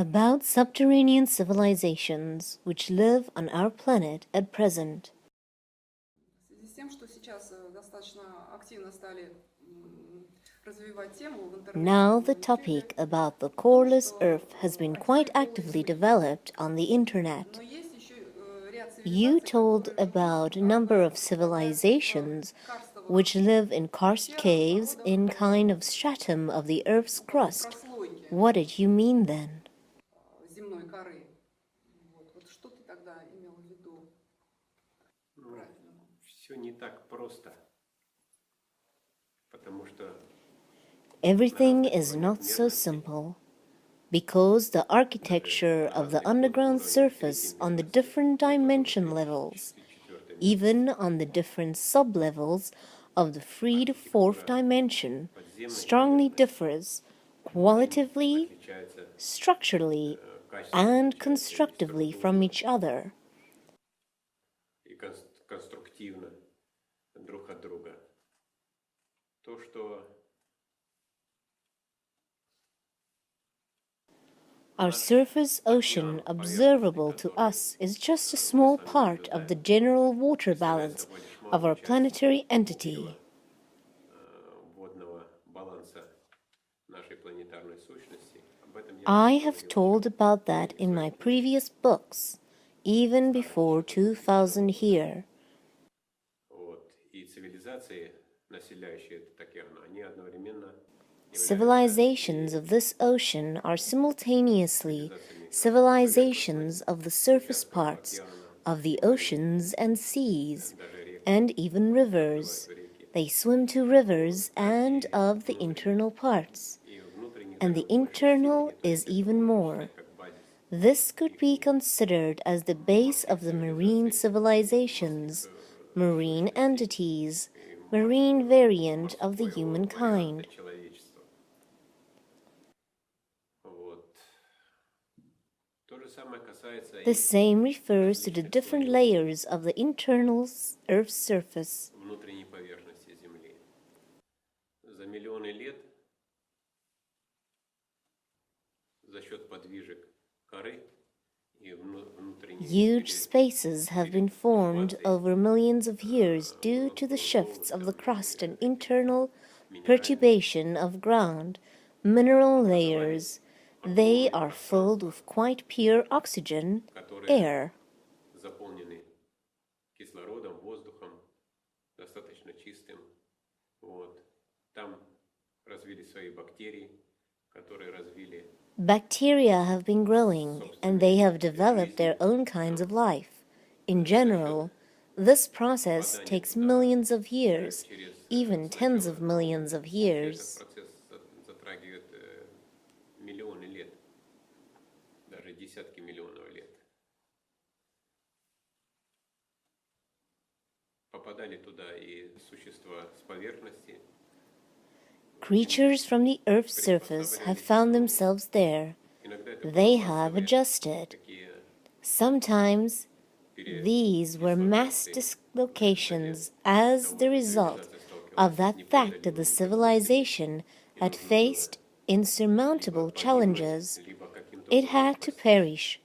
About subterranean civilizations which live on our planet at present. В связи с тем, что сейчас достаточно активно стали развивать тему в интернете. Now the topic about the coreless Earth has been quite actively developed on the internet. You told about a number of civilizations which live in karst caves in kind of stratum of the Earth's crust. What did you mean then? Земной коры. Вот что ты тогда имел в виду? Все не так просто, потому что Everything is not so simple, because the architecture of the underground surface on the different dimension levels, even on the different sub-levels of the 3 to 4th dimension, strongly differs qualitatively, structurally, and constructively from each other. и конструктивно друг от друга. То, что Our surface ocean observable to us is just a small part of the general water balance of our planetary entity. водного баланса нашей планетарной сущности, об этом я I have told about that in my previous books, even before 2000 here. И цивилизации, населяющие этот океан, они одновременно Civilizations of this ocean are simultaneously civilizations of the surface parts of the oceans and seas, and even rivers. They swim to rivers and of the internal parts, and the internal is even more. This could be considered as the base of the marine civilizations, marine entities, marine variant of the humankind. The same refers to the different layers of the internal Earth's surface. внутренней поверхности Земли. За миллионы лет за счет подвижек коры и внутренней Huge spaces have been formed over millions of years due to the shifts of the crust and internal perturbation of ground, mineral layers. They are filled with quite pure oxygen, air. заполнены кислородом, воздухом, достаточно чистым. Там развили свои бактерии, которые развили Bacteria have been growing, and they have developed their own kinds of life. In general, this process takes millions of years, even tens of millions of years. процесс затрагивает миллионы лет, даже десятки миллионов лет. Попадали туда и существа с поверхности. Creatures from the Earth's surface have found themselves there. They have adjusted. Sometimes these were mass dislocations as the result of that fact that the civilization had faced insurmountable challenges. It had to perish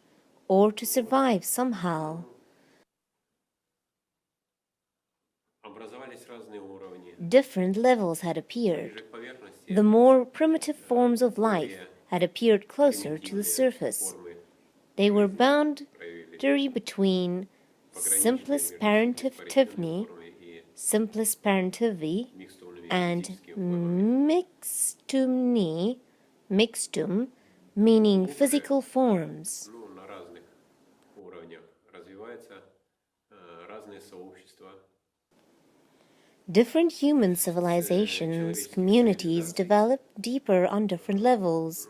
or to survive somehow. Образовались разные уровни. Different levels had appeared. The more primitive forms of life had appeared closer to the surface. They were boundary between simplest parentivi, and mixtum, meaning physical forms. На разных уровнях развиваются разные сообщества. Different human civilizations, communities develop deeper on different levels.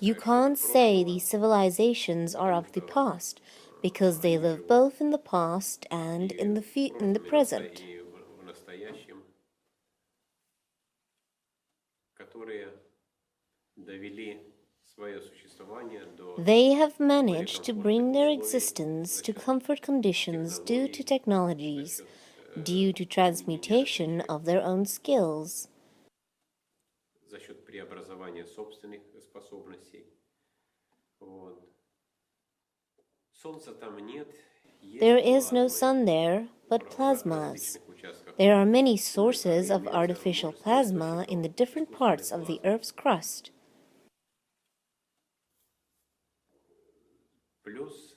You can't say these civilizations are of the past, because they live both in the past and in the present. И в настоящем, которые довели свое существование до They have managed to bring their existence to comfort conditions due to technologies, due to transmutation of their own skills. за счет преобразования собственных способностей. Вот. Солнца там нет, There есть is no плазмы sun there, but в plasmas. различных участках. There are many sources of artificial plasma in the different parts of the Earth's crust. Плюс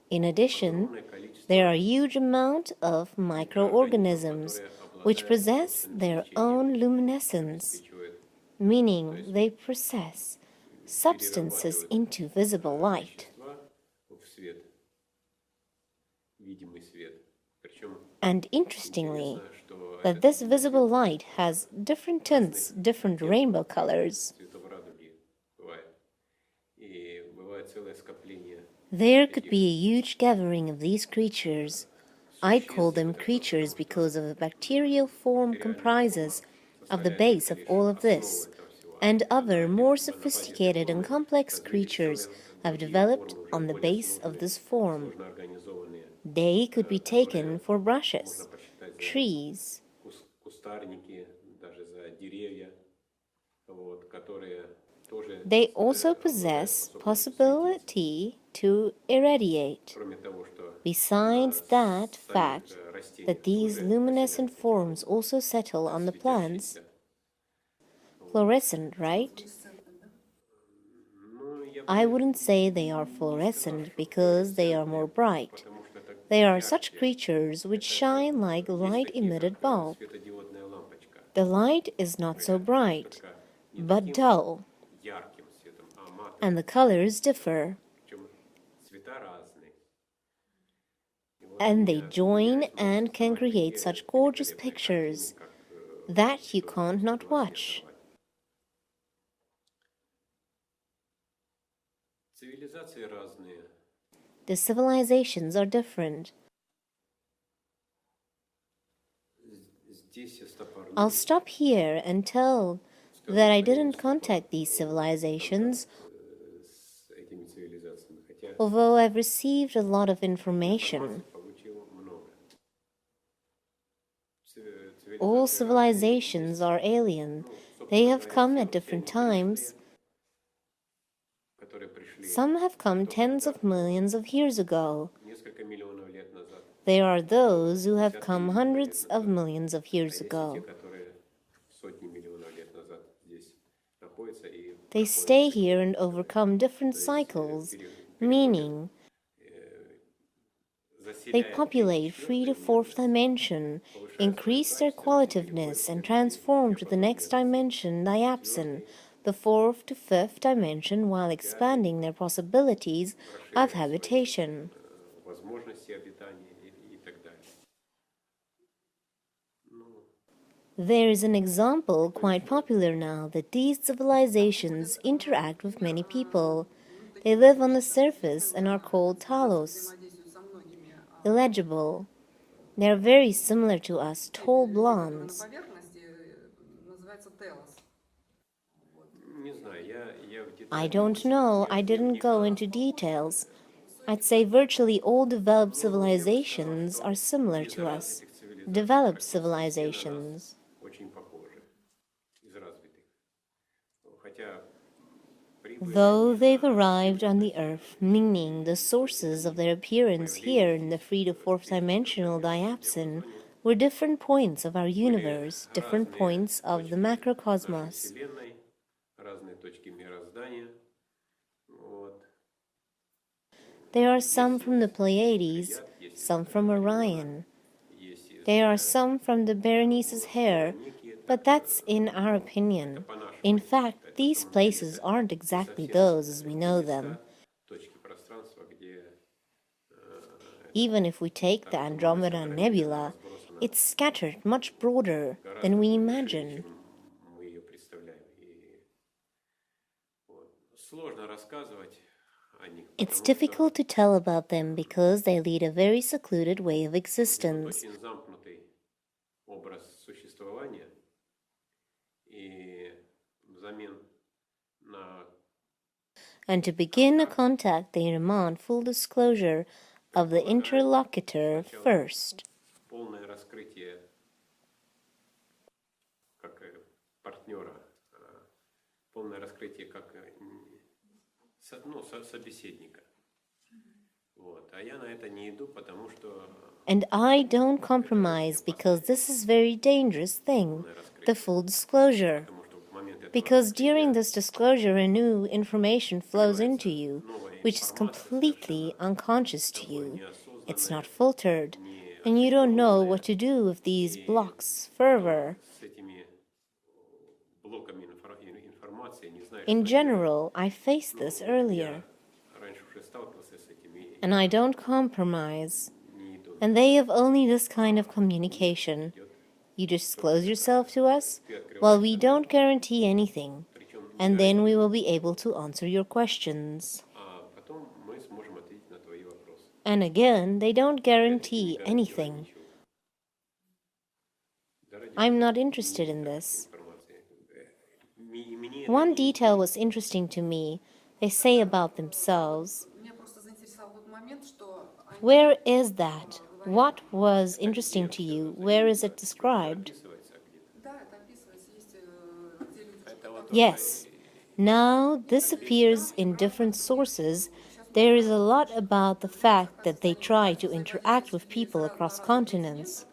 In addition, огромное количество there are a huge amount of microorganisms which possess their own luminescence, meaning they process substances into visible light. вещества в свет, видимый свет. Причем And interestingly, интересно, что that этот this видимый visible свет light has different tints, different rainbow colors. цветов радуги бывает. И бывает целое скопление There could be a huge gathering of these creatures. I'd call them creatures because of the bacterial form comprises of the base of all of this, and other more sophisticated and complex creatures have developed on the base of this form. сложно организованные. They could be taken for brushes, Можно посчитать за trees. кустарники, даже за деревья, вот, которые тоже They also обладают possess способностью светиться. possibility to irradiate. Кроме того, что Besides на that самих fact растениях that these тоже luminescent поселяются forms also settle on the plants, светящиеся. fluorescent, right? Ну, я бы I не wouldn't say they are fluorescent because they are more bright. потому что это They are such яркие. creatures which shine like Есть light-emitted такие, как bulb. светодиодная лампочка. The light is not so bright, Только не but таким dull, ярким светом, а матовым. and the colors differ, Причем цвета разные. И вот and they меня join удивляет and can существование create таких such gorgeous великолепных pictures картин, как that you то, can't что not глаз не watch. оторвать. Цивилизации разные. The civilizations are different. Здесь я стопорну I'll stop here and tell that I didn't contact these civilizations, с этими цивилизациями, хотя although I've received a lot of information. информации получил много. All Цивилизации разные. civilizations are alien. They have come at different times. Которые пришли Some have come tens of millions of years ago. несколько миллионов лет назад. There are those who have come hundreds of millions of А years есть и те, ago. которые сотни миллионов лет назад здесь находятся и They stay here and overcome different cycles, meaning they populate 3 to 4th dimension, increase their qualitativeness, and transform to the next dimension, diapson, the 4th to 5th dimension, while expanding their possibilities of habitation. возможности обитания и так далее. There is an example quite popular now that these civilizations interact with many people. They live on the surface and are called talos, Взаимодействуют со многими, illegible. They are very similar to us, tall на blondes. поверхности называется телос. Не знаю, я в детали I не don't know, I didn't go into details. I'd say virtually all developed civilizations are similar to us, developed civilizations. очень похожи из развитых. Хотя Though they've arrived on the Earth, meaning the sources of their appearance here in the 3 to 4th dimensional diapson were different points of our universe, different points of the macrocosmos. Вселенной, разные точки мироздания. Вот. There are some from the Pleiades, some from Orion. Есть There are some from the Berenice's hair, but that's in our opinion. In fact, these places aren't exactly those as we know them. точки пространства, где Even if we take the Andromeda Nebula, it's scattered much broader than we imagine. мы ее представляем. И вот. Сложно рассказывать о них, It's потому difficult to tell about them because they lead a very secluded way of что existence. очень замкнутый образ существования, и взамен на And to begin a contact, they demand full disclosure of the interlocutor first. полное раскрытие как партнера, полное раскрытие как собеседника. Вот. А я на это не иду, потому что And I don't compromise because this is a very dangerous thing, the full disclosure. Because during this disclosure, a new information flows into you, which is completely unconscious to you. It's not filtered, and you don't know what to do with these blocks further. с этими блоками информации не знаешь, In что делать. general, I faced this earlier, Я раньше уже сталкивался с этим и and I don't compromise. не иду. And they have only this kind of communication. You disclose yourself to us? Well, we don't guarantee anything, and then we will be able to answer your questions. А потом мы сможем ответить на твои вопросы. And again, they don't guarantee anything. I'm not interested in this. One detail was interesting to me. They say about themselves. Меня просто заинтересовал тот момент, что они Where is that? What was interesting to you? Where is it described? да, это описывается, есть где люди Yes. Now, this appears in different sources. There is a lot about the fact that they try to interact with people across continents.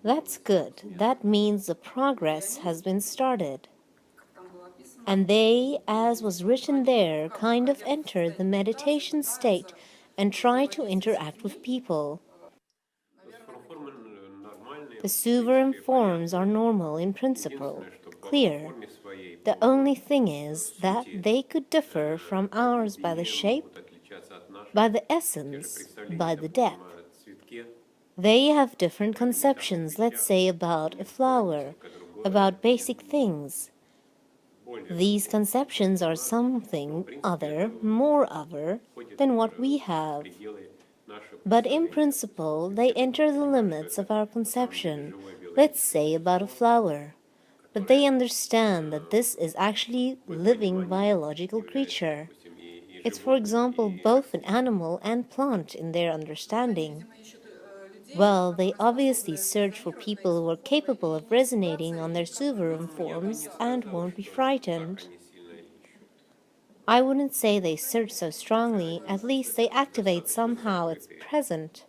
That's good. That means the progress has been started. как там было описано, And they, as was written there, kind of enter the meditation state and try to interact with people. Формы нормальные. The Suvaram forms are normal in principle, clear. Форме своей The only thing is that they could differ from ours by the shape, будут отличаться от наших. by the essence, by the depth. О цветке They have different conceptions, let's say, about a flower, about basic things. These conceptions are something other, more other, than what we have. пределы наших. But in principle, they enter the limits of our conception, let's say, about a flower. But they understand that this is actually living biological creature. It's, for example, both an animal and plant in their understanding. видимо, ищут людей, Well, they obviously search for people who are capable of resonating on their Suvaram forms and won't be frightened. I wouldn't say they search so strongly, at least they activate somehow at present.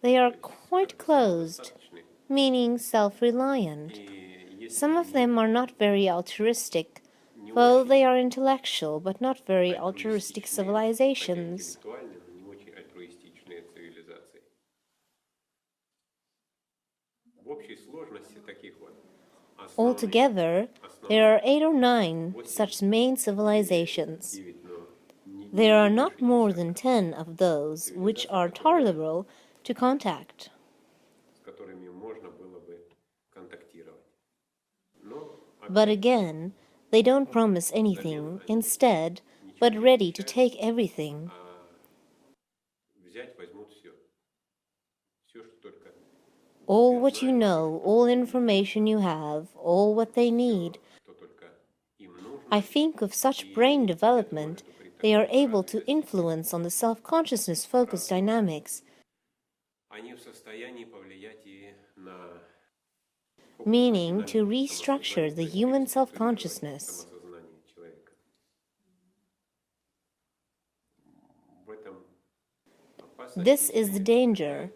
They are quite closed, meaning self-reliant. Some of them are not very altruistic, though they are intellectual but not very altruistic civilizations. Интеллектуальные, но не очень альтруистичные цивилизации. В общей сложности таких вот основных Altogether, there are 8 or 9 such main civilizations. 9, но не There are not more than 10 of those which are tolerable to contact. с которыми можно было бы контактировать. Но But again, they don't promise anything, instead, but ready to take everything. взять возьмут все. Все, что только All what you know, all information you have, all what they need. что только им нужно. I think with such brain development, they are able to influence on the self-consciousness focused dynamics, Они в состоянии повлиять и на meaning to restructure the human self-consciousness. самосознание человека. В этом опасность. This is the danger.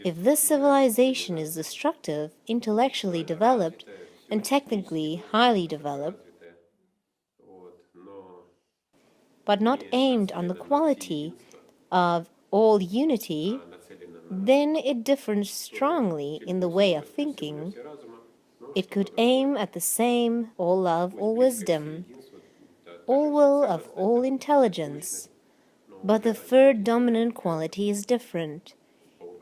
If this civilization is destructive, intellectually developed, and technically highly developed, Вот, но but not aimed on the quality of all unity, нацелено then it differs strongly in the way of thinking. на разума, но It could aim at the same all love, all wisdom, all will of all intelligence. But the third dominant quality is different.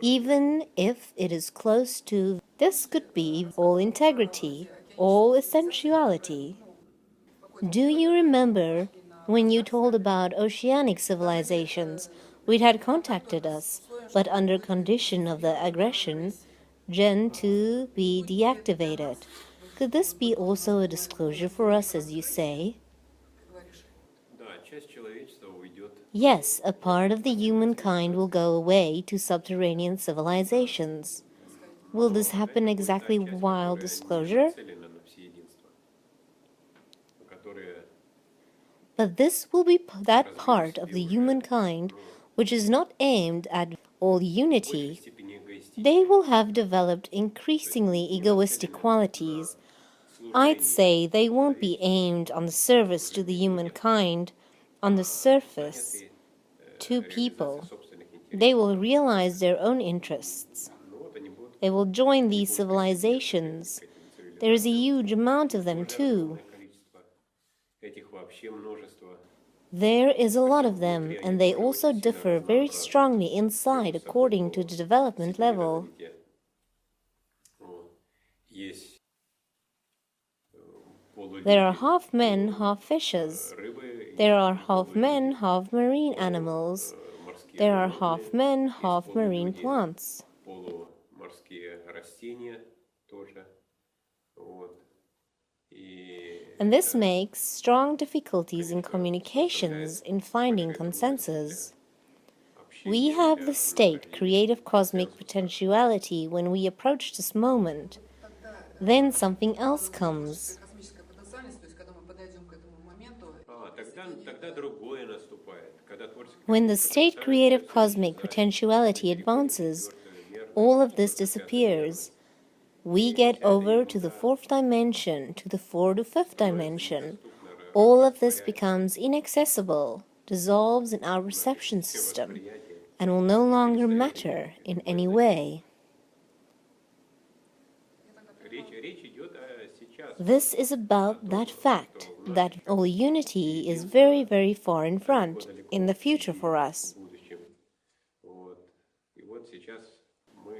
Even if it is close to, this could be all integrity, all essentiality. Do you remember when you told about oceanic civilizations which had contacted us, but under condition of the aggression, Gen 2 be deactivated? Could this be also a disclosure for us, as you say? говоришь. да, часть человечества уйдет. Yes, a part of the humankind will go away to subterranean civilizations. Will this happen exactly while disclosure? Нацелено на всеединство, которые But this will be that part of the humankind which is not aimed at all unity. They will have developed increasingly egoistic qualities. I'd say they won't be aimed on the service to the humankind, on the surface, to people. They will realize their own interests. They will join these civilizations. There is a huge amount of them too. There is a lot of them, and they also differ very strongly inside according to the development level. There are half men, half fishes. There are half men, half marine animals. There are half men, half marine plants. And this makes strong difficulties in communications, in finding consensus. We have the state creative cosmic potentiality when we approach this moment. Then something else comes. When the state creative cosmic potentiality advances, all of this disappears. We get over to the fourth dimension, to the fourth to fifth dimension. All of this becomes inaccessible, dissolves in our perception system, and will no longer matter in any way. This is about that fact that all unity is very, very far in front, in the future for us.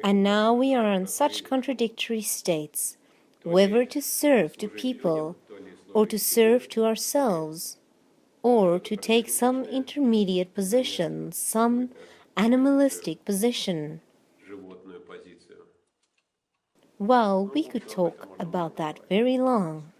And now we are in such contradictory states, whether to serve to people, or to serve to ourselves, or to take some intermediate position, some animalistic position. Well, we could talk about that very long.